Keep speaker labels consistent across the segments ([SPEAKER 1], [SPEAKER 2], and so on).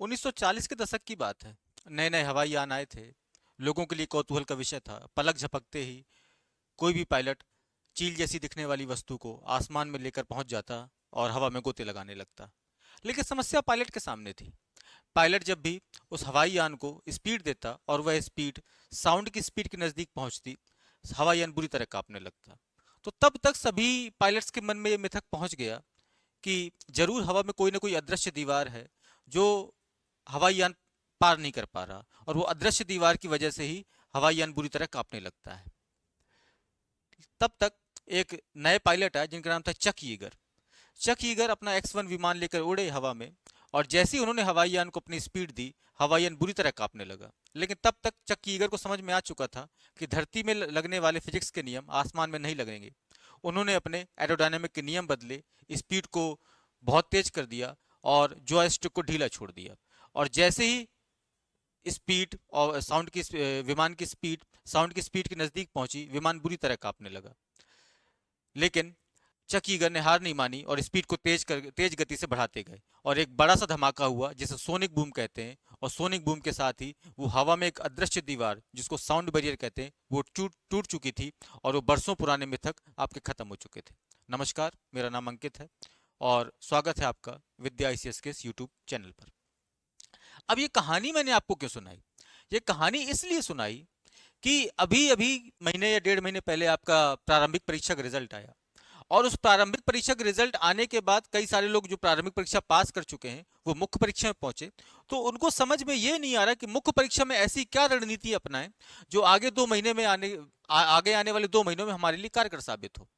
[SPEAKER 1] 1940 के दशक की बात है। नए नए हवाई यान आए थे। लोगों के लिए कौतूहल का विषय था। पलक झपकते ही कोई भी पायलट चील जैसी दिखने वाली वस्तु को आसमान में लेकर पहुंच जाता और हवा में गोते लगाने लगता। लेकिन समस्या पायलट के सामने थी। पायलट जब भी उस हवाई यान को स्पीड देता और वह स्पीड साउंड की स्पीड के नज़दीक पहुंचती, हवाई यान बुरी तरह कांपने लगता। तो तब तक सभी पायलट्स के मन में यह मिथक पहुंच गया कि जरूर हवा में कोई ना कोई अदृश्य दीवार है जो हवाई यान पार नहीं कर पा रहा, और वो अदृश्य दीवार की वजह से ही हवाई यान बुरी तरह कांपने लगता है। तब तक एक नए पायलट आए जिनका नाम था चक ईगर। चक ईगर अपना X-1 विमान लेकर उड़े हवा में, और जैसे ही उन्होंने हवाई यान को अपनी स्पीड दी, हवाई यान बुरी तरह कांपने लगा। लेकिन तब तक चक ईगर को समझ में आ चुका था कि धरती में लगने वाले फिजिक्स के नियम आसमान में नहीं लगेंगे। उन्होंने अपने एरोडायनेमिक के नियम बदले, स्पीड को बहुत तेज कर दिया और जॉयस्टिक को ढीला छोड़ दिया। और जैसे ही स्पीड और साउंड की विमान की स्पीड साउंड की स्पीड के नजदीक पहुंची, विमान बुरी तरह कांपने लगा। लेकिन चकीगर ने हार नहीं मानी और स्पीड को तेज गति से बढ़ाते गए, और एक बड़ा सा धमाका हुआ जिसे सोनिक बूम कहते हैं। और सोनिक बूम के साथ ही वो हवा में एक अदृश्य दीवार, जिसको साउंड बैरियर कहते हैं, वो टूट टूट चुकी थी, और वो बरसों पुराने मिथक आपके खत्म हो चुके थे। नमस्कार, मेरा नाम अंकित है और स्वागत है आपका विद्या ICS के इस यूट्यूब चैनल पर। अब ये कहानी मैंने आपको क्यों सुनाई? ये कहानी इसलिए सुनाई कि अभी अभी महीने या 1.5 महीने पहले आपका प्रारंभिक परीक्षा का रिजल्ट आया। और उस प्रारंभिक परीक्षा के रिजल्ट आने के बाद कई सारे लोग जो प्रारंभिक परीक्षा पास कर चुके हैं, वो मुख्य परीक्षा में पहुंचे। तो उनको समझ में ये नहीं आ रहा कि मुख्य परीक्षा में ऐसी क्या रणनीति अपनाएं जो आगे 2 महीने में आगे आने वाले 2 महीनों में हमारे लिए कारगर साबित हो।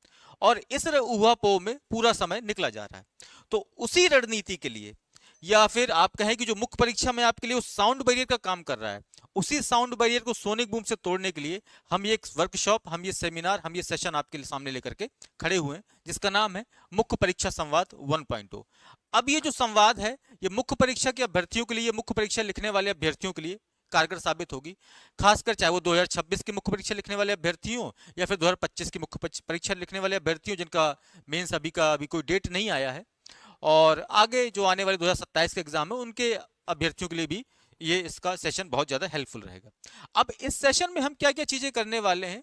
[SPEAKER 1] और इस ऊहापोह में पूरा समय निकला जा रहा है। तो उसी रणनीति के लिए, या फिर आप कहें कि जो मुख्य परीक्षा में आपके लिए उस साउंड बैरियर का काम कर रहा है, उसी साउंड बैरियर को सोनिक बूम से तोड़ने के लिए हम ये एक वर्कशॉप, हम ये सेमिनार, हम ये सेशन आपके सामने लेकर के खड़े हुए हैं, जिसका नाम है मुख्य परीक्षा संवाद 1.0। अब ये जो संवाद है, ये मुख्य परीक्षा के अभ्यर्थियों के लिए, मुख्य परीक्षा लिखने वाले अभ्यर्थियों के लिए कारगर साबित होगी। खासकर चाहे वो 2026 की मुख्य परीक्षा लिखने वाले अभ्यर्थियों या फिर 2025 की मुख्य परीक्षा लिखने वाले अभ्यर्थियों, जिनका मेंस अभी कोई डेट नहीं आया है, और आगे जो आने वाले 2027 के एग्जाम है उनके अभ्यर्थियों के लिए भी ये इसका सेशन बहुत ज़्यादा हेल्पफुल रहेगा। अब इस सेशन में हम क्या क्या चीज़ें करने वाले हैं,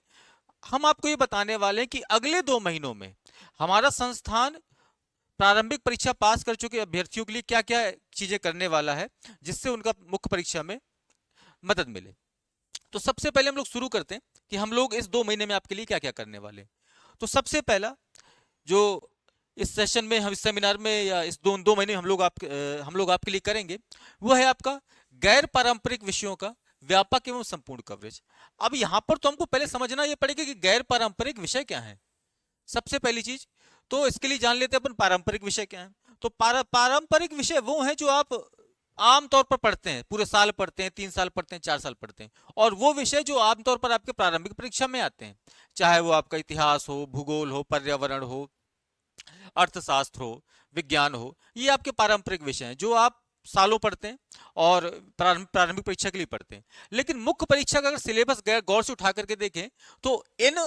[SPEAKER 1] हम आपको ये बताने वाले हैं कि अगले 2 महीनों में हमारा संस्थान प्रारंभिक परीक्षा पास कर चुके अभ्यर्थियों के लिए क्या क्या चीज़ें करने वाला है, जिससे उनका मुख्य परीक्षा में मदद मिले। तो सबसे पहले हम लोग शुरू करते हैं कि हम लोग इस 2 महीने में आपके लिए क्या क्या करने वाले हैं। तो सबसे पहला जो इस सेशन में, हम इस सेमिनार में, या इस 2 महीने हम लोग आपके लिए करेंगे, वो है आपका गैर पारंपरिक विषयों का व्यापक एवं संपूर्ण कवरेज। अब यहां पर तो हमको पहले समझना ये पड़ेगा कि गैर पारंपरिक विषय क्या है। सबसे पहली चीज तो इसके लिए जान लेते हैं अपन पारंपरिक विषय क्या है। तो पारंपरिक विषय वो है जो आप आमतौर पर पढ़ते हैं, पूरे साल पढ़ते हैं, 3 साल पढ़ते हैं, 4 साल पढ़ते हैं, और वो विषय जो आमतौर पर आपके प्रारंभिक परीक्षा में आते हैं, चाहे वो आपका इतिहास हो, भूगोल हो, पर्यावरण हो, अर्थशास्त्र हो, विज्ञान हो, ये आपके पारंपरिक विषय हैं जो आप सालों पढ़ते हैं और प्रारंभिक परीक्षा के लिए पढ़ते हैं। लेकिन मुख्य परीक्षा का अगर सिलेबस गौर से उठा करके देखें, तो इन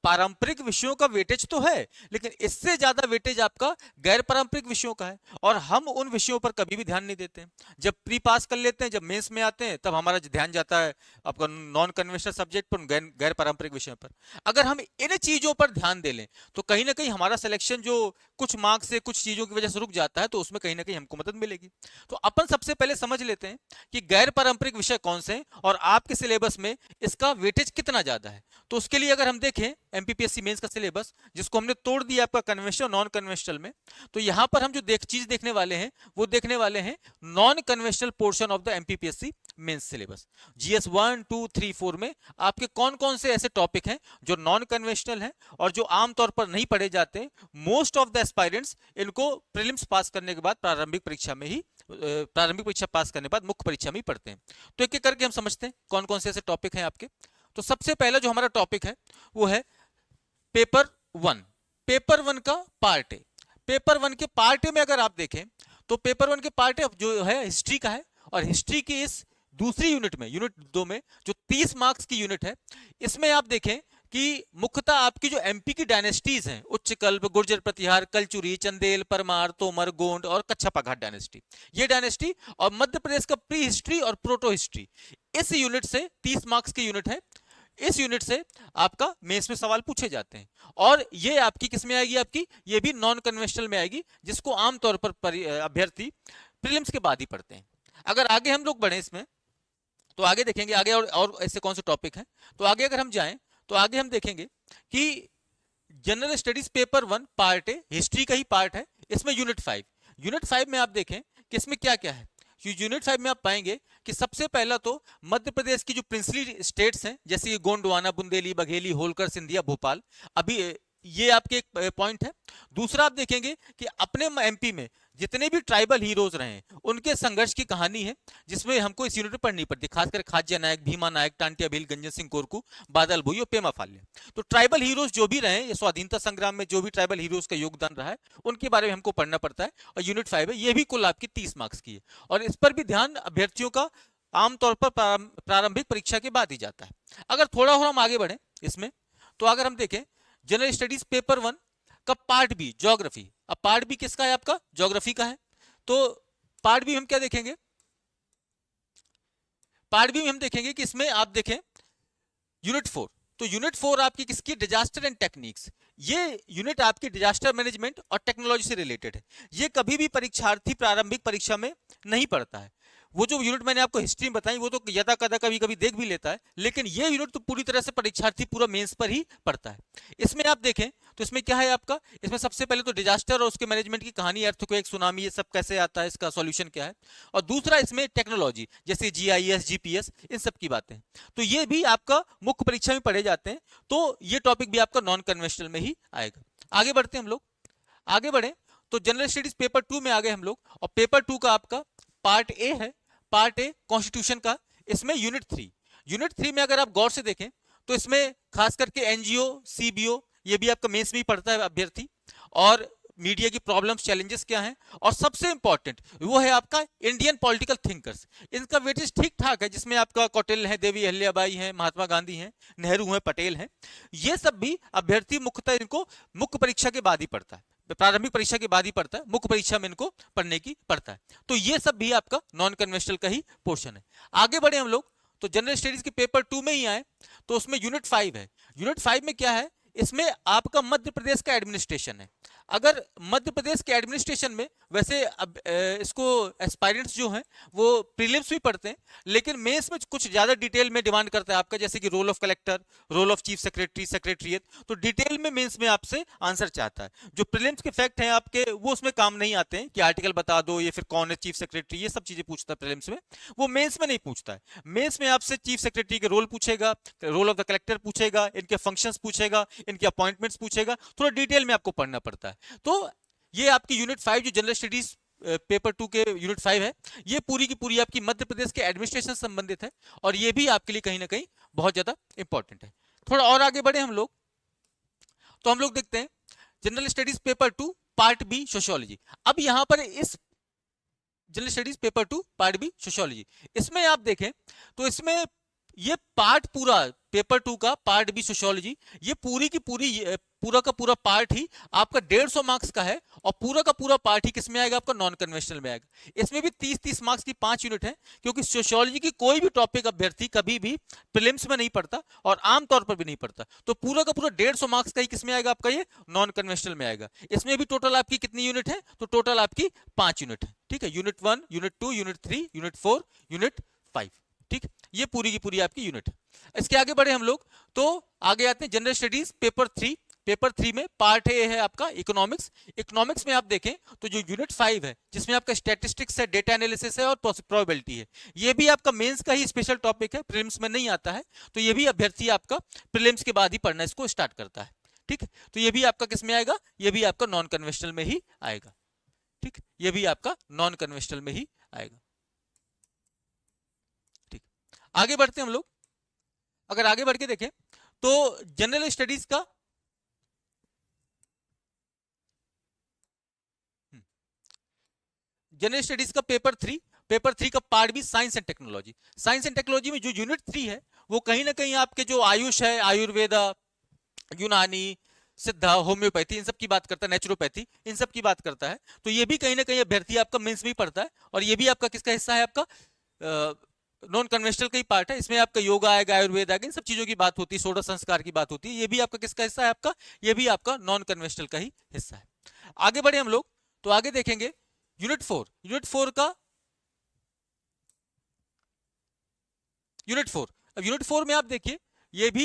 [SPEAKER 1] पारंपरिक विषयों का वेटेज तो है, लेकिन इससे ज्यादा वेटेज आपका गैर पारंपरिक विषयों का है, और हम उन विषयों पर कभी भी ध्यान नहीं देते हैं। जब प्री पास कर लेते हैं, जब मेंस में आते हैं, तब हमारा ध्यान जाता है आपका नॉन कन्वेंशनल सब्जेक्ट पर, गैर पारंपरिक विषयों पर। अगर हम इन चीजों पर ध्यान दे लें, तो कहीं ना कहीं हमारा सिलेक्शन जो कुछ मार्क्स से, कुछ चीजों की वजह से रुक जाता है, तो उसमें कहीं ना कहीं हमको मदद मिलेगी। तो अपन सबसे पहले समझ लेते हैं कि गैर पारंपरिक विषय कौन से हैं और आपके सिलेबस में इसका वेटेज कितना ज्यादा है। तो उसके लिए अगर हम देखें MPPSC मेंस का सिलेबस, जिसको हमने तोड़ दिया आपका कन्वेंशनल नॉन कन्वेंशनल में, तो यहां पर हम जो चीज देखने वाले हैं, वो देखने वाले हैं non conventional portion of the MPPSC mains syllabus. GS 1, 2, 3, 4 में आपके कौन कौन से ऐसे टॉपिक हैं जो नॉन कन्वेंशनल हैं और जो आमतौर पर नहीं पढ़े जाते। मोस्ट ऑफ द एस्पायरेंट्स इनको प्रीलिम्स पास करने के बाद, प्रारंभिक परीक्षा में ही, प्रारंभिक परीक्षा पास करने के बाद मुख्य परीक्षा में ही पढ़ते हैं। तो एक एक करके हम समझते हैं कौन कौन से ऐसे टॉपिक हैं आपके। तो सबसे पहला जो हमारा टॉपिक है वो है पेपर 1। पेपर 1 का पार्ट ए। पेपर 1 के पार्ट ए में अगर आप देखें, तो पेपर 1 के पार्ट ए जो है हिस्ट्री का है, और हिस्ट्री की इस दूसरी यूनिट में, यूनिट 2 में, जो 30 मार्क्स की यूनिट है, इसमें आप देखें कि मुख्यतः आपकी जो एमपी की डायनेस्टीज हैं, उच्चकल्प, गुर्जर प्रतिहार, कलचुरी, चंदेल, परमार, तोमर, गोंड और कच्छपा घाट डायनेस्टी, ये डायनेस्टी और मध्य प्रदेश का प्री हिस्ट्री और प्रोटो हिस्ट्री, इस यूनिट से 30 मार्क्स की यूनिट है। इस यूनिट से आपका मेंस में सवाल पूछे जाते हैं और ये आपकी किस में आएगी, आपकी ये भी नॉन कन्वेंशनल में आएगी, जिसको आमतौर पर अभ्यर्थी प्रीलिम्स के बाद ही पढ़ते हैं। अगर आगे हम लोग बढ़े इसमें तो आगे देखेंगे आगे और ऐसे कौन से टॉपिक हैं। तो आगे अगर हम जाएं तो आगे हम देखेंगे कि general studies paper 1 part A history का ही पार्ट है, इसमें यूनिट 5 में आप देखें कि इसमें क्या क्या है। यूनिट 5 में आप पाएंगे कि सबसे पहला तो मध्य प्रदेश की जो प्रिंसली स्टेट्स हैं, जैसे गोंडवाना, बुंदेली, बघेली, होलकर, सिंधिया, भोपाल, अभी ये आपके एक पॉइंट है। दूसरा आप देखेंगे कि अपने एमपी में जितने भी ट्राइबल हीरोज रहे हैं उनके संघर्ष की कहानी है, जिसमें हमको इस यूनिट में पढ़नी पड़ती है, खासकर खाज्या नायक, भीमा नायक, टांटिया भील, गंजन सिंह कोरकू, बादल भुई और पेमा फाल्य। तो ट्राइबल हीरोज जो भी रहे, ये स्वाधीनता संग्राम में जो भी ट्राइबल हीरोज का योगदान रहा है उनके बारे में हमको पढ़ना पड़ता है। और यूनिट 5 है, ये भी कुल आपकी 30 मार्क्स की है और इस पर भी ध्यान अभ्यर्थियों का आमतौर पर प्रारंभिक परीक्षा के बाद ही जाता है। अगर थोड़ा और हम आगे बढ़े इसमें तो अगर हम देखें जनरल स्टडीज पेपर 1 का पार्ट बी ज्योग्राफी, अब पार्ट बी किसका है, आपका ज्योग्राफी का है। तो पार्ट बी हम क्या देखेंगे, पार्ट बी में हम देखेंगे कि इसमें आप देखें यूनिट 4, तो यूनिट 4 आपकी किसकी, डिजास्टर एंड टेक्निक्स। ये यूनिट आपकी डिजास्टर मैनेजमेंट और टेक्नोलॉजी से रिलेटेड है। ये कभी भी परीक्षार्थी प्रारंभिक परीक्षा में नहीं पढ़ता है। वो जो यूनिट मैंने आपको हिस्ट्री में बताई वो तो यदा कदा कभी कभी देख भी लेता है, लेकिन ये यूनिट तो पूरी तरह से परीक्षार्थी पूरा मेंस पर ही पढ़ता है। इसमें आप देखें तो इसमें क्या है आपका, इसमें सबसे पहले तो डिजास्टर और उसके मैनेजमेंट की कहानी, अर्थक्वेक, सुनामी, ये सब कैसे आता है, इसका सॉल्यूशन क्या है, और दूसरा इसमें टेक्नोलॉजी जैसे जीआईएस, जीपीएस, इन सब की बातें। तो ये भी आपका मुख्य परीक्षा में पढ़े जाते हैं, तो ये टॉपिक भी आपका नॉन कन्वेंशनल में ही आएगा। आगे बढ़ते हैं हम लोग, आगे बढ़े तो जनरल स्टडीज पेपर 2 में आ गए हम लोग, और पेपर 2 का आपका पार्ट ए है, पार्ट ए कॉन्स्टिट्यूशन का। इसमें यूनिट 3 में अगर आप गौर से देखें तो इसमें खास करके एनजीओ, सीबीओ, ये भी आपका मेंस में ही पढ़ता है अभ्यर्थी, और मीडिया की प्रॉब्लम्स, चैलेंजेस क्या हैं, और सबसे इंपॉर्टेंट वो है आपका इंडियन पॉलिटिकल थिंकर्स। इनका वेटेज ठीक ठाक है, जिसमें आपका कौटिल्य है, देवी अहिल्याबाई हैं, महात्मा गांधी हैं, नेहरू हैं, पटेल हैं। ये सब भी अभ्यर्थी मुख्यतः इनको मुख्य परीक्षा के बाद ही पढ़ता है, प्रारंभिक परीक्षा के बाद ही पढ़ता है, मुख्य परीक्षा में इनको पढ़ने की पड़ता है। तो ये सब भी आपका नॉन कन्वेंशनल का ही पोर्शन है। आगे बढ़े हम लोग तो जनरल स्टडीज के पेपर 2 में ही आए तो उसमें यूनिट 5 है। यूनिट 5 में क्या है, इसमें आपका मध्य प्रदेश का एडमिनिस्ट्रेशन है। अगर मध्य प्रदेश के एडमिनिस्ट्रेशन में वैसे अब इसको एस्पायरेंट्स जो हैं वो प्रीलिम्स भी पढ़ते हैं, लेकिन मेंस में कुछ ज्यादा डिटेल में डिमांड करता है आपका, जैसे कि role of collector, role of chief secretary, secretariat, तो डिटेल में मेंस में आपसे आंसर चाहता है। जो प्रीलिम्स के फैक्ट हैं आपके वो उसमें काम नहीं आते हैं कि आर्टिकल बता दो या फिर कौन है चीफ सेक्रेटरी, ये सब चीजें पूछता है प्रीलिम्स में, वो मेंस में नहीं पूछता है। मेंस में आपसे चीफ सेक्रेटरी के रोल पूछेगा, रोल ऑफ द कलेक्टर पूछेगा, इनके फंक्शंस पूछेगा, इनके अपॉइंटमेंट्स पूछेगा, थोड़ा डिटेल में आपको पढ़ना पड़ता है। तो ये आपकी यूनिट 5 जो जनरल स्टडीज पेपर 2 के यूनिट 5 है, ये पूरी की पूरी आपकी मध्य प्रदेश के एडमिनिस्ट्रेशन से संबंधित है, और ये भी आपके लिए कहीं ना कहीं बहुत ज्यादा इंपॉर्टेंट है। थोड़ा और आगे बढ़े हम लोग तो हम लोग देखते हैं general studies paper 2 part B sociology. अब यहां पर इस general studies paper 2 part B sociology, इसमें आप देखें तो इसमें ये पार्ट पूरा पेपर 2 का पार्ट बी सोशियोलॉजी, ये पूरी की पूरी पूरा का पूरा पार्ट ही आपका 150 मार्क्स का है, और पूरा का पूरा पार्ट ही किसमें आएगा, आपका नॉन कन्वेंशनल में आएगा। इसमें भी 30-30 मार्क्स की 5 यूनिट है, क्योंकि सोशियोलॉजी की कोई भी टॉपिक अभ्यर्थी कभी भी प्रीलिम्स में नहीं पढ़ता और आमतौर पर भी नहीं पढ़ता, तो पूरा का पूरा 150 मार्क्स का ही किसमें आएगा, आपका ये नॉन कन्वेंशनल में आएगा। इसमें भी टोटल आपकी कितनी यूनिट है, तो टोटल आपकी 5 यूनिट है, ठीक है, unit 1, unit 2, unit 3, unit 4, unit 5, ठीक, ये पूरी की पूरी आपकी यूनिट है। इसके आगे बढ़े हम लोग तो आगे आते हैं जनरल स्टडीज पेपर 3। पेपर 3 में पार्ट ए है आपका इकोनॉमिक्स। इकोनॉमिक्स में आप देखें तो जो यूनिट 5 है जिसमें आपका स्टैटिस्टिक्स है, डेटा एनालिसिस है और प्रोबेबिलिटी है, ये भी आपका मेंस का ही स्पेशल टॉपिक है, प्रीलिम्स में नहीं आता है, तो ये भी अभ्यर्थी आपका प्रीलिम्स के बाद ही पढ़ना इसको स्टार्ट करता है, ठीक, तो ये भी आपका किस में आएगा, ये भी आपका नॉन कन्वेंशनल में ही आएगा, ठीक, ये भी आपका नॉन कन्वेंशनल में ही आएगा। ठीक, आगे बढ़ते हैं हम लोग, अगर आगे बढ़ के देखें तो जनरल स्टडीज का जनरल स्टडीज का पेपर 3 का पार्ट भी science and technology. Science and technology में जो यूनिट 3 है वो कहीं ना कहीं आपके जो आयुष है, आयुर्वेदा, यूनानी, सिद्धा, होम्योपैथी, इन सब की बात करता है, नेचुरोपैथी, इन सब की बात करता है। तो ये भी कहीं ना कहीं अभ्यर्थी आपका मेंस में ही पढ़ता है, और ये भी आपका किसका हिस्सा है, आपका नॉन कन्वेंशनल का ही पार्ट है। इसमें आपका योगा आएगा, आयुर्वेद आएगा, इन सब चीजों की बात होती है, षोडश संस्कार की बात होती है। ये भी आपका किसका हिस्सा है, आपका ये भी आपका नॉन कन्वेंशनल का ही हिस्सा है। आगे बढ़े हम लोग, तो आगे देखेंगे यूनिट 4। यूनिट 4 अब यूनिट 4 में आप देखिए, ये भी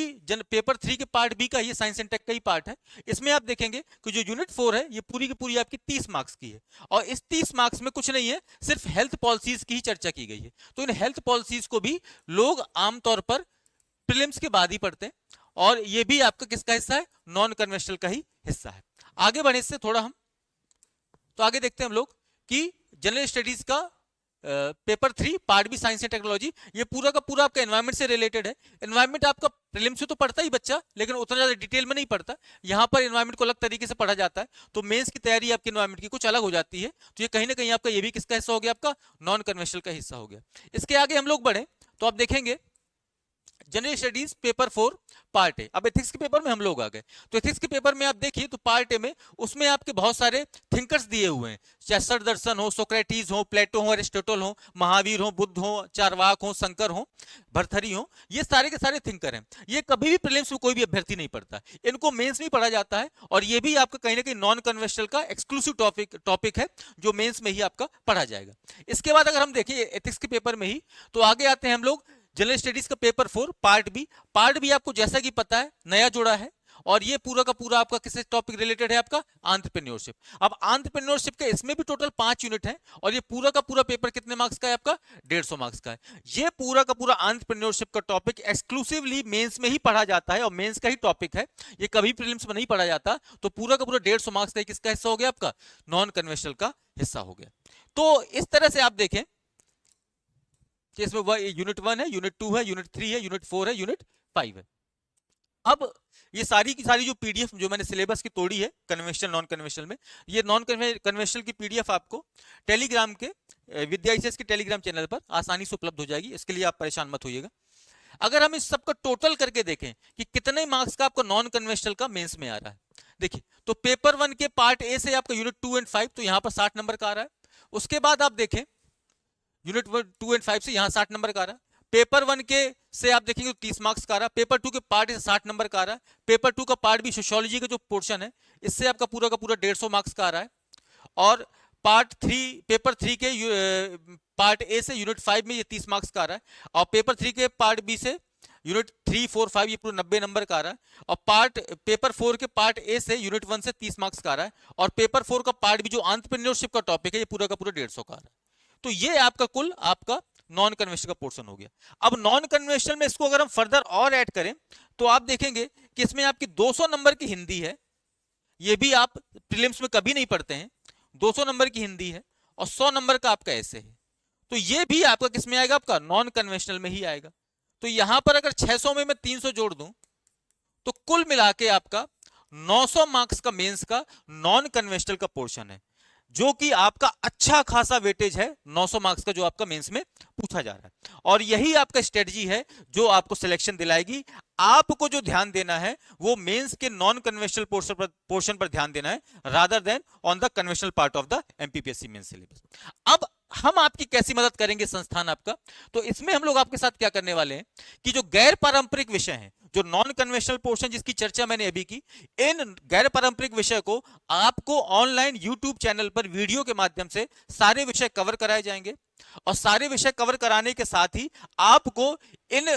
[SPEAKER 1] पेपर 3 के पार्ट बी का, ये साइंस एंड टेक का ही पार्ट है। इसमें आप देखेंगे कि जो यूनिट 4 है, ये पूरी की पूरी आपकी 30 मार्क्स की है, और इस 30 मार्क्स में कुछ नहीं है, सिर्फ हेल्थ पॉलिसीज की ही चर्चा की गई है। तो इन हेल्थ पॉलिसीज को भी लोग आमतौर पर प्रीलिम्स के बाद ही पढ़ते हैं, और ये भी आपका किसका हिस्सा है, नॉन कन्वेंशनल का ही हिस्सा है। आगे बढ़ने से थोड़ा हम, तो आगे देखते हैं हम लोग कि जनरल स्टडीज का paper 3 part B science and technology, ये पूरा का पूरा आपका एनवायरमेंट से रिलेटेड है। एनवायरमेंट आपका प्रीलिम्स से तो पढ़ता ही बच्चा, लेकिन उतना ज्यादा डिटेल में नहीं पढ़ता। यहाँ पर एनवायरमेंट को अलग तरीके से पढ़ा जाता है, तो मेंस की तैयारी आपकी एनवायरमेंट की कुछ अलग हो जाती है। तो ये कहीं ना कहीं आपका ये भी किसका हिस्सा हो गया, आपका नॉन कन्वेंशनल का हिस्सा हो गया। इसके आगे हम लोग बढ़े, तो आप देखेंगे general studies paper 4 part A. अब एथिक्स के पेपर में हम लोग आ गए, तो एथिक्स के पेपर में आप देखिए, तो पार्ट ए में उसमें आपके बहुत सारे थिंकर्स दिए हुए हैं, चाहे सरदर्शन हो, सोक्रेटिस हो, प्लेटो हो, अरिस्टोटल हो, महावीर हो, बुद्ध हो, चारवाक हो, शंकर हो, भर्तरी हो, ये सारे के सारे थिंकर हैं। ये कभी भी प्रीलिम्स में कोई भी अभ्यर्थी नहीं पढ़ता, इनको मेंस में पढ़ा जाता है, और ये भी आपका कहीं ना कहीं नॉन कन्वेंशनल का एक्सक्लूसिव टॉपिक है, जो मेंस में ही आपका पढ़ा जाएगा। इसके बाद अगर हम देखें एथिक्स के पेपर में ही, तो आगे आते हैं हम लोग जनरल स्टडीज का paper 4 part B. Part B आपको जैसा कि पता है नया जुड़ा है, और ये पूरा का पूरा आपका किस टॉपिक रिलेटेड है, आपका एंटरप्रेन्योरशिप। अब एंटरप्रेन्योरशिप के इसमें भी टोटल 5 यूनिट है, और ये पूरा का पूरा पेपर कितने मार्क्स का है, आपका 150 मार्क्स का है। ये पूरा का पूरा एंटरप्रेन्योरशिप का टॉपिक एक्सक्लूसिवली मेंस में ही पढ़ा जाता है, और मेंस का ही टॉपिक है, ये कभी प्रीलिम्स में नहीं पढ़ा जाता। तो पूरा का पूरा 150 मार्क्स का किसका हिस्सा हो गया, आपका नॉन कन्वेंशनल का हिस्सा हो गया। तो इस तरह से आप देखें कि इसमें यूनिट 1 है, यूनिट 2 है, यूनिट 3 है, यूनिट 4 है, यूनिट 5 है। अब ये सारी की सारी जो पीडीएफ जो मैंने सिलेबस की तोड़ी है कन्वेंशनल नॉन कन्वेंशनल में, ये नॉन कन्वेंशनल की पीडीएफ आपको टेलीग्राम के विद्या ICS के टेलीग्राम चैनल पर आसानी से उपलब्ध हो जाएगी, इसके लिए आप परेशान मत होइएगा। अगर हम इस सबका टोटल करके देखें कि कितने मार्क्स का आपको नॉन कन्वेंशनल का मेंस में आ रहा है, देखिए तो पेपर 1 के पार्ट ए से आपका यूनिट 2 एंड 5, तो यहां पर 60 नंबर का आ रहा है। उसके बाद आप देखें यूनिट 2 एंड 5 से यहाँ 60 नंबर का आ रहा है। पेपर 1 के से आप देखेंगे तो 30 मार्क्स का आ रहा है। पेपर 2 के पार्ट से 60 नंबर का आ रहा है। पेपर 2 का पार्ट भी सोशियोलॉजी का जो पोर्शन है, इससे आपका पूरा का पूरा 150 मार्क्स का आ रहा है। और पेपर 3 के पार्ट ए से यूनिट 5 में ये 30 मार्क्स का आ रहा है, और पेपर 3 के पार्ट बी से यूनिट 3, 4, 5 ये पूरा 90 नंबर का आ रहा है, और पेपर 4 के पार्ट ए से यूनिट 1 से 30 मार्क्स का आ रहा है, और पेपर 4 का पार्ट भी जो एंटरप्रेन्योरशिप का टॉपिक है, ये पूरा का पूरा 150 का आ रहा है। तो ये आपका कुल आपका नॉन कन्वेंशनल का पोर्शन हो गया। अब नॉन कन्वेंशनल में इसको अगर हम फर्दर और ऐड करें, तो आप देखेंगे कि इसमें आपकी 200 नंबर की हिंदी है, ये भी आप प्रीलिम्स में कभी नहीं पढ़ते हैं। 200 नंबर की हिंदी है, और 100 नंबर का आपका ऐसे है, तो ये भी आपका किस में आएगा, आपका नॉन कन्वेंशनल में ही आएगा। तो यहां पर अगर 600 में मैं 300 जोड़ दूं, तो कुल मिला के आपका 900 मार्क्स का मेंस का नॉन कन्वेंशनल का पोर्शन है, जो कि आपका अच्छा खासा वेटेज है 900 मार्क्स का, जो आपका मेंस में पूछा जा रहा है। और यही आपका स्ट्रेटजी है जो आपको सिलेक्शन दिलाएगी। आपको जो ध्यान देना है वो मेंस के नॉन कन्वेंशनल पोर्शन पर ध्यान देना है, rather than on the conventional part of the MPPSC mains syllabus. अब हम आपकी कैसी मदद करेंगे संस्थान आपका, तो इसमें हम लोग आपके साथ क्या करने वाले हैं कि जो गैर पारंपरिक विषय हैं, जो नॉन कन्वेंशनल पोर्शन जिसकी चर्चा मैंने अभी की, इन गैर पारंपरिक विषय को आपको ऑनलाइन YouTube चैनल पर वीडियो के माध्यम से सारे विषय कवर कराए जाएंगे, और सारे विषय कवर कराने के साथ ही आपको इन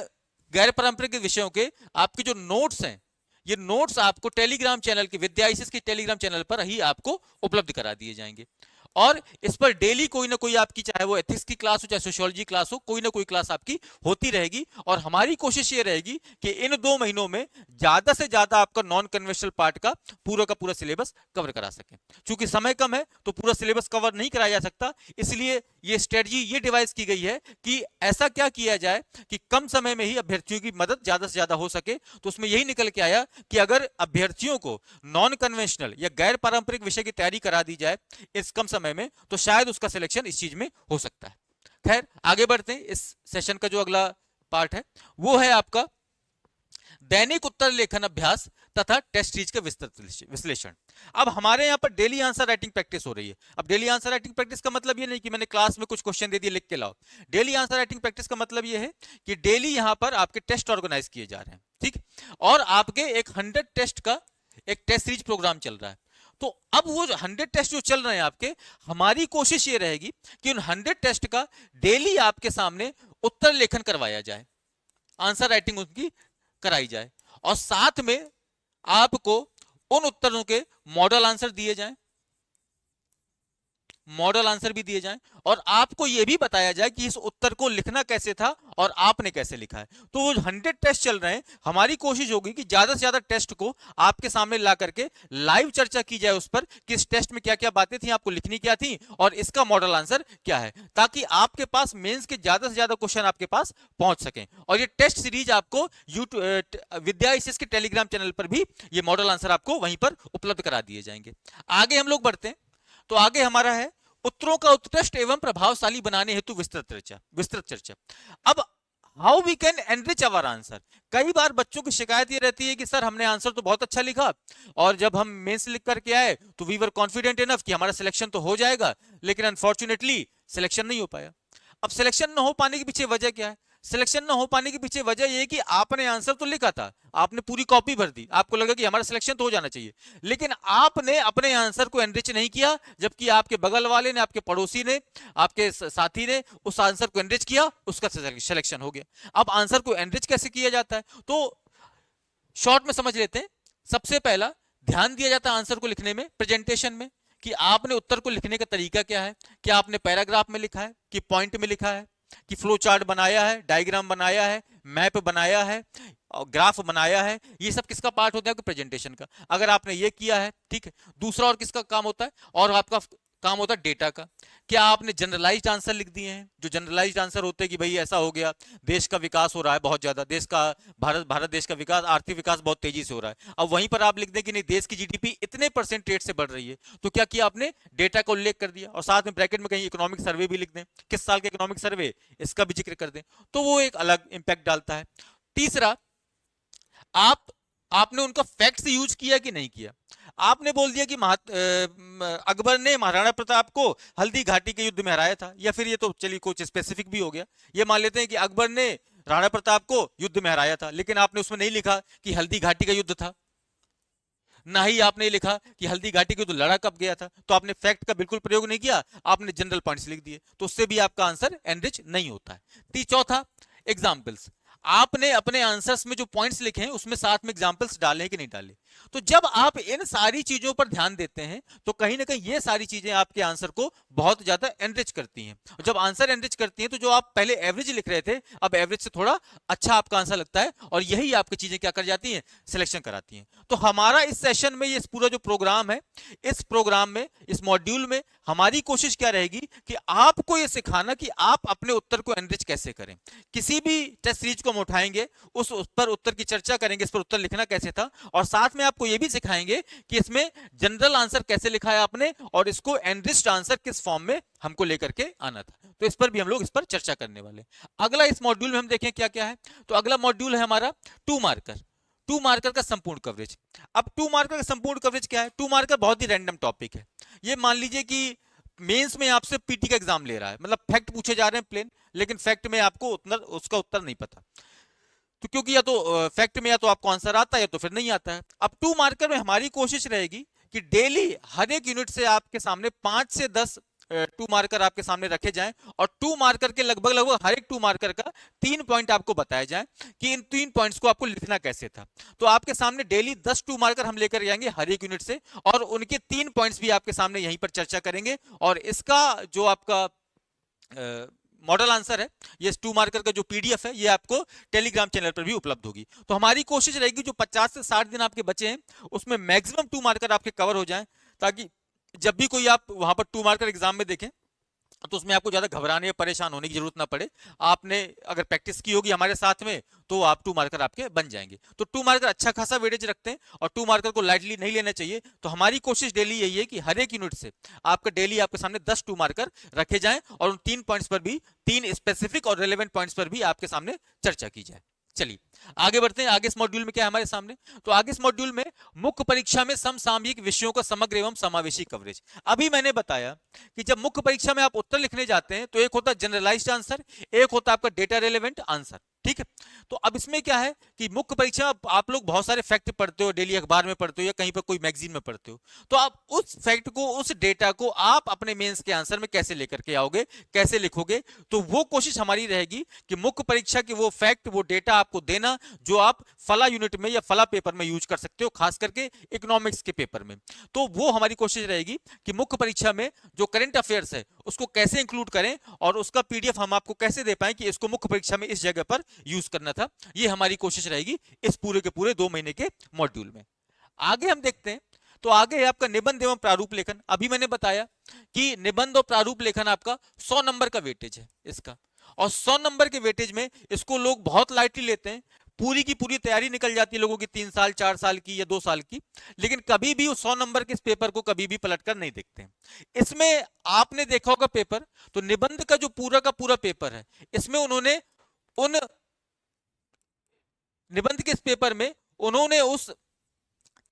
[SPEAKER 1] गैर पारंपरिक विषयों के आपके जो नोट्स हैं, ये नोट्स आपको टेलीग्राम चैनल के विद्या ICS के टेलीग्राम चैनल पर ही आपको उपलब्ध करा दिए जाएंगे। और इस पर डेली कोई ना कोई आपकी, चाहे वो एथिक्स की क्लास हो चाहे सोशियोलॉजी क्लास हो, कोई ना कोई क्लास आपकी होती रहेगी। और हमारी कोशिश ये रहेगी कि इन 2 महीनों में ज्यादा से ज्यादा आपका नॉन कन्वेंशनल पार्ट का पूरा सिलेबस कवर करा सके। चूंकि समय कम है तो पूरा सिलेबस कवर नहीं कराया जा सकता, इसलिए ये स्ट्रेटजी ये डिवाइस की गई है कि ऐसा क्या किया जाए कि कम समय में ही अभ्यर्थियों की मदद ज्यादा से ज्यादा हो सके। तो उसमें यही निकल के आया कि अगर अभ्यर्थियों को नॉन कन्वेंशनल या गैर पारंपरिक विषय की तैयारी करा दी जाए इस कम समय में, तो शायद उसका सिलेक्शन इस चीज में हो सकता है। खैर आगे बढ़ते हैं। इस सेशन का जो अगला पार्ट है वो है आपका दैनिक उत्तर लेखन अभ्यास तथा टेस्ट सीरीज का विस्तृत विश्लेषण। अब हमारे यहाँ पर डेली आंसर राइटिंग प्रैक्टिस हो रही है। अब डेली आंसर राइटिंग प्रैक्टिस का मतलब ये नहीं कि मैंने क्लास में कुछ क्वेश्चन दे दिए लिख के लाओ। डेली आंसर राइटिंग प्रैक्टिस का मतलब ये है कि डेली यहाँ पर आपके टेस्ट ऑर्गेनाइज किए जा रहे हैं, ठीक, और आपके एक 100 टेस्ट का एक टेस्ट सीरीज प्रोग्राम चल रहा है। तो अब वो 100 टेस्ट जो चल रहे हैं आपके, हमारी कोशिश ये रहेगी कि उन 100 टेस्ट का डेली आपके सामने उत्तर लेखन करवाया जाए, आंसर राइटिंग उनकी कराई जाए, और साथ में आपको उन उत्तरों के मॉडल आंसर दिए जाएं, मॉडल आंसर भी दिए जाएं, और आपको यह भी बताया जाए कि इस उत्तर को लिखना कैसे था और आपने कैसे लिखा है। तो वो 100 टेस्ट चल रहे हैं, हमारी कोशिश होगी कि ज्यादा से ज्यादा टेस्ट को आपके सामने ला करके लाइव चर्चा की जाए उस पर कि इस टेस्ट में क्या क्या बातें थी, आपको लिखनी क्या थी और इसका मॉडल आंसर क्या है, ताकि आपके पास मेंस के ज्यादा से ज्यादा क्वेश्चन आपके पास पहुंच सकें। और ये टेस्ट सीरीज आपको यूट्यूब विद्या ICS के टेलीग्राम चैनल पर भी ये मॉडल आंसर आपको वहीं पर उपलब्ध करा दिए जाएंगे। आगे हम लोग बढ़ते हैं, तो आगे हमारा है उत्तरों का उत्कृष्ट एवं प्रभावशाली बनाने हेतु विस्तृत चर्चा। अब how we can enrich our answer. कई बार बच्चों की शिकायत ये रहती है कि सर हमने आंसर तो बहुत अच्छा लिखा और जब हम मेंस लिख करके आए तो वी वर कॉन्फिडेंट इनफ कि हमारा सिलेक्शन तो हो जाएगा, लेकिन अनफॉर्चुनेटली सिलेक्शन नहीं हो पाया। अब सिलेक्शन न हो पाने के पीछे वजह क्या है? सिलेक्शन न हो पाने के पीछे वजह यह कि आपने आंसर तो लिखा था, आपने पूरी कॉपी भर दी, आपको लगा कि हमारा सिलेक्शन तो हो जाना चाहिए, लेकिन आपने अपने आंसर को एनरिच नहीं किया, जबकि आपके बगल वाले ने, आपके पड़ोसी ने, आपके साथी ने उस आंसर को एनरिच किया, उसका सिलेक्शन हो गया। अब आंसर को एनरिच कैसे किया जाता है, तो शॉर्ट में समझ लेते हैं। सबसे पहला ध्यान दिया जाता है आंसर को लिखने में, प्रेजेंटेशन में, कि आपने उत्तर को लिखने का तरीका क्या है, क्या आपने पैराग्राफ में लिखा है कि पॉइंट में लिखा है, कि फ्लो चार्ट बनाया है, डायग्राम बनाया है, मैप बनाया है, ग्राफ बनाया है, ये सब किसका पार्ट होता है? प्रेजेंटेशन का। अगर आपने ये किया है, ठीक है। दूसरा और किसका काम होता है? और आपका काम होता है डेटा का। क्या आपने जनरलाइज्ड आंसर लिख दिए हैं? जो जनरलाइज्ड आंसर होते हैं कि भाई ऐसा हो गया, देश का विकास हो रहा है बहुत ज्यादा, देश का भारत देश का विकास, आर्थिक विकास बहुत तेजी से हो रहा है। अब वहीं पर आप लिख दें कि नहीं, देश की जीडीपी इतने % रेट से बढ़ रही है, तो क्या किया आपने? डेटा का उल्लेख कर दिया, और साथ में ब्रैकेट में कहीं इकोनॉमिक सर्वे भी लिख दें, किस साल का इकोनॉमिक सर्वे, इसका भी जिक्र कर दें, तो वो एक अलग इंपैक्ट डालता है। तीसरा, आपने उनका फैक्ट्स यूज किया कि नहीं किया। आपने बोल दिया कि अकबर ने महाराणा प्रताप को हल्दी घाटी के युद्ध में हराया था, या फिर ये तो चलिए कुछ स्पेसिफिक भी हो गया, ये मान लेते हैं कि अकबर ने राणा प्रताप को युद्ध में हराया था, लेकिन आपने उसमें नहीं लिखा कि हल्दी घाटी का युद्ध था, ना ही आपने लिखा कि हल्दी घाटी का युद्ध लड़ा कब गया था, तो आपने फैक्ट का बिल्कुल प्रयोग नहीं किया, आपने जनरल पॉइंट्स लिख दिए, तो उससे भी आपका आंसर एनरिच नहीं होता है। चौथा, एग्जाम्पल्स। आपने अपने आंसर्स में जो पॉइंट्स लिखे हैं उसमें साथ में एग्जांपल्स डाले कि नहीं डाले। तो जब आप इन सारी चीजों पर ध्यान देते हैं तो कहीं ना कहीं ये सारी चीजें आपके आंसर को बहुत ज्यादा एनरिच करती हैं। जब आंसर एनरिच करती हैं तो जो आप पहले एवरेज लिख रहे थे, अब एवरेज से थोड़ा अच्छा आपका आंसर लगता है, और यही आपकी चीजें क्या कर जाती हैं? सिलेक्शन कराती हैं। तो हमारा इस सेशन में ये पूरा जो प्रोग्राम है, इस प्रोग्राम में, इस मॉड्यूल में हमारी कोशिश क्या रहेगी कि आपको ये सिखाना कि आप अपने उत्तर को एनरिच कैसे करें। किसी भी टेस्ट सीरीज को हम उठाएंगे, उस पर उत्तर की चर्चा करेंगे, इस पर उत्तर लिखना कैसे था, और साथ में आपको यह भी सिखाएंगे कि इसमें जनरल आंसर कैसे लिखा है आपने, और इसको एनरिच्ड आंसर किस फॉर्म में हमको लेकर के आना था। तो इस पर भी हम लोग इस पर चर्चा करने वाले। अगला इस मॉड्यूल में हम देखें क्या क्या है, तो अगला मॉड्यूल है हमारा 2 मार्कर। 2 मार्कर का संपूर्ण कवरेज। अब 2 मार्कर का संपूर्ण कवरेज क्या है? 2 मार्कर बहुत ही रैंडम टॉपिक है। ये मान लीजिए कि मेंस में आपसे पीटी का एग्जाम ले रहा है, मतलब फैक्ट पूछे जा रहे हैं प्लेन, लेकिन फैक्ट में आपको उतना उसका उत्तर नहीं पता, तो क्योंकि या तो फैक्ट में या तो आपको आंसर आता है या तो फिर नहीं आता है। अब 2 मार्कर में हमारी कोशिश रहेगी कि डेली हर एक यूनिट से आपके सामने 5 से 10 2 मार्कर आपके सामने रखे जाएं, और 2 मार्कर के लगभग हर एक 2 मार्कर का 3 पॉइंट आपको बताए जाएं कि इन 3 पॉइंट्स को आपको लिखना कैसे था। तो आपके सामने डेली 10 2 मार्कर हम लेकर जाएंगे हर एक यूनिट से, और उनके 3 पॉइंट्स भी आपके सामने यहीं पर चर्चा करेंगे, और इसका जो आपका मॉडल आंसर है, ये 2 मार्कर का जो पीडीएफ है, ये आपको टेलीग्राम चैनल पर भी उपलब्ध होगी। तो हमारी कोशिश रहेगी जो 50 से 60 दिन आपके बचे हैं उसमें मैक्सिमम 2 मार्कर आपके कवर हो जाएं, ताकि जब भी कोई आप वहां पर 2 मार्कर एग्जाम में देखें तो उसमें आपको ज्यादा घबराने या परेशान होने की जरूरत ना पड़े। आपने अगर प्रैक्टिस की होगी हमारे साथ में तो आप 2 मार्कर आपके बन जाएंगे। तो 2 मार्कर अच्छा खासा वेटेज रखते हैं, और 2 मार्कर को लाइटली नहीं लेना चाहिए। तो हमारी कोशिश डेली यही है कि हर एक यूनिट से आपका डेली आपके सामने 10 2 मार्कर रखे जाएं, और उन 3 पॉइंट्स पर भी, 3 स्पेसिफिक और रेलेवेंट पॉइंट्स पर भी आपके सामने चर्चा की जाए। चलिए आगे बढ़ते हैं। आगे इस मॉड्यूल में क्या है हमारे सामने, तो आगे इस मॉड्यूल में मुख्य परीक्षा में समसामयिक विषयों का समग्र एवं समावेशी कवरेज। अभी मैंने बताया कि जब मुख्य परीक्षा में आप उत्तर लिखने जाते हैं तो एक होता है जनरलाइज्ड आंसर, एक होता है आपका डेटा रेलेवेंट आंसर, ठीक है। तो अब इसमें क्या है कि मुख्य परीक्षा में आप लोग बहुत सारे फैक्ट पढ़ते हो, डेली अखबार में पढ़ते हो या कहीं पर कोई मैगजीन में पढ़ते हो, तो आप उस फैक्ट को, उस डेटा को आप अपने मेंस के आंसर में कैसे लेकर के आओगे, कैसे लिखोगे। तो वो कोशिश हमारी रहेगी कि मुख्य परीक्षा के वो फैक्ट, वो डेटा आपको देना जो आप फला यूनिट में या फला पेपर में यूज कर सकते हो, खास करके इकोनॉमिक्स के पेपर में। तो वो हमारी कोशिश रहेगी कि मुख्य परीक्षा में जो करंट अफेयर्स है उसको कैसे इंक्लूड करें और उसका पीडीएफ हम आपको कैसे दे पाएं कि इसको मुख्य परीक्षा में इस जगह पर यूज करना था। ये हमारी कोशिश रहेगी इस पूरे के पूरे 2 महीने के मॉड्यूल में। आगे हम देखते हैं, तो आगे है आपका निबंध एवं प्रारूप लेखन। अभी मैंने बताया कि निबंध और प्रारूप लेखन आपका 100 नंबर का वेटेज है इसका, और 100 नंबर के वेटेज में इसको लोग बहुत लाइटली लेते हैं। पूरी की पूरी तैयारी निकल जाती है लोगों की 3 साल 4 साल की या 2 साल की, लेकिन कभी भी उस 100 नंबर के इस पेपर को कभी भी पलट कर नहीं देखते हैं। इसमें आपने देखा होगा पेपर, तो निबंध का जो पूरा का पूरा पेपर है, इसमें उन्होंने उन निबंध के इस पेपर में उन्होंने उस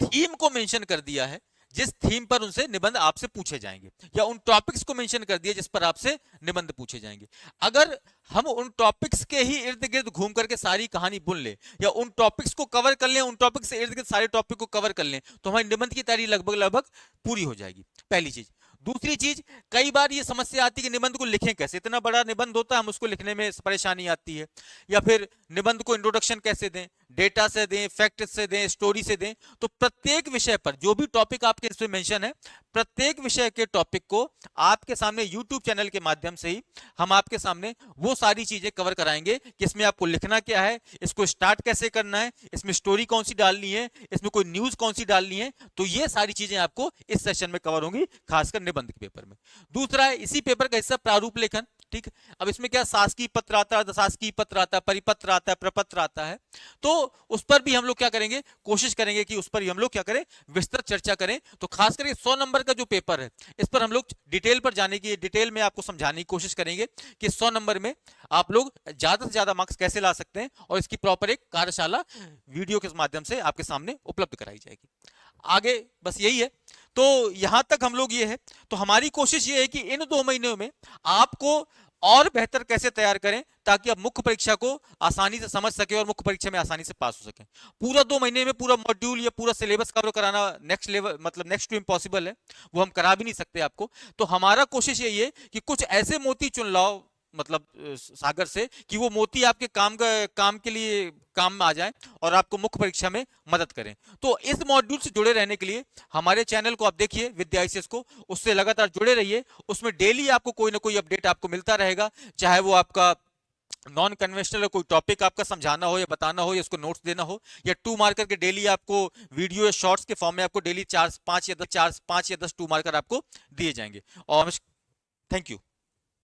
[SPEAKER 1] थीम को मेंशन कर दिया है जिस थीम पर उनसे निबंध आपसे पूछे जाएंगे, या उन टॉपिक्स को मेंशन कर दिया जिस पर आपसे निबंध पूछे जाएंगे। अगर हम उन टॉपिक्स के ही इर्द गिर्द घूम करके सारी कहानी बुन ले, या उन टॉपिक्स को कवर कर लें, उन टॉपिक्स से इर्द गिर्द सारे टॉपिक को कवर कर लें, तो हमारी निबंध की तैयारी लगभग लगभग पूरी हो जाएगी, पहली चीज। दूसरी चीज, कई बार ये समस्या आती है कि निबंध को लिखें कैसे, इतना बड़ा निबंध होता है, हम उसको लिखने में परेशानी आती है, या फिर निबंध को इंट्रोडक्शन कैसे दें, डेटा से दें, फैक्ट से दें, स्टोरी से दें। तो प्रत्येक विषय पर जो भी टॉपिक आपके इसमें मेंशन है, प्रत्येक विषय के टॉपिक को आपके सामने यूट्यूब चैनल के माध्यम से ही हम आपके सामने वो सारी चीजें कवर कराएंगे कि इसमें आपको लिखना क्या है, इसको स्टार्ट कैसे करना है, इसमें स्टोरी कौन सी डालनी है, इसमें कोई न्यूज कौन सी डालनी है। तो ये सारी चीजें आपको इस सेशन में कवर होंगी, खासकर निबंध के पेपर में। दूसरा है इसी पेपर का हिस्सा प्रारूप लेखन, ठीक। अब इसमें क्या शासकीय पत्र आता है, अशासकीय पत्र आता है, परिपत्र आता है, प्रपत्र आता है। तो उस पर भी हम लोग क्या करेंगे, कोशिश करेंगे कि उस पर हम लोग क्या करें, विस्तृत चर्चा करें। तो खास करके 100 नंबर का जो पेपर है, इस पर हम लोग डिटेल पर जाने की, डिटेल में आपको समझाने की कोशिश करेंगे कि 100 नंबर में आप लोग ज्यादा से ज्यादा मार्क्स कैसे ला सकते हैं, और इसकी प्रॉपर एक कार्यशाला वीडियो के माध्यम से आपके सामने उपलब्ध कराई जाएगी। आगे बस यही है। तो यहां तक हम लोग ये है, तो हमारी कोशिश ये है कि इन 2 महीनों में आपको और बेहतर कैसे तैयार करें ताकि आप मुख्य परीक्षा को आसानी से समझ सके और मुख्य परीक्षा में आसानी से पास हो सके। पूरा 2 महीने में पूरा मॉड्यूल या पूरा सिलेबस कवर कराना नेक्स्ट लेवल, मतलब नेक्स्ट टू इम्पॉसिबल है, वो हम करा भी नहीं सकते आपको। तो हमारा कोशिश यही है कि कुछ ऐसे मोती चुन लाओ, मतलब सागर से, कि वो मोती आपके काम के लिए काम में आ जाए और आपको मुख्य परीक्षा में मदद करें। तो इस मॉड्यूल से जुड़े रहने के लिए हमारे चैनल को आप देखिए, विद्या ICS को, उससे लगातार जुड़े रहिए। उसमें डेली आपको कोई ना कोई अपडेट आपको मिलता रहेगा, चाहे वो आपका नॉन कन्वेंशनल कोई टॉपिक आपका समझाना हो या बताना हो या उसको नोट्स देना हो, या 2 मार्कर के डेली आपको वीडियो या शॉर्ट्स के फॉर्म में आपको डेली 4 5 या 10 2 मार्कर आपको दिए जाएंगे। और थैंक यू।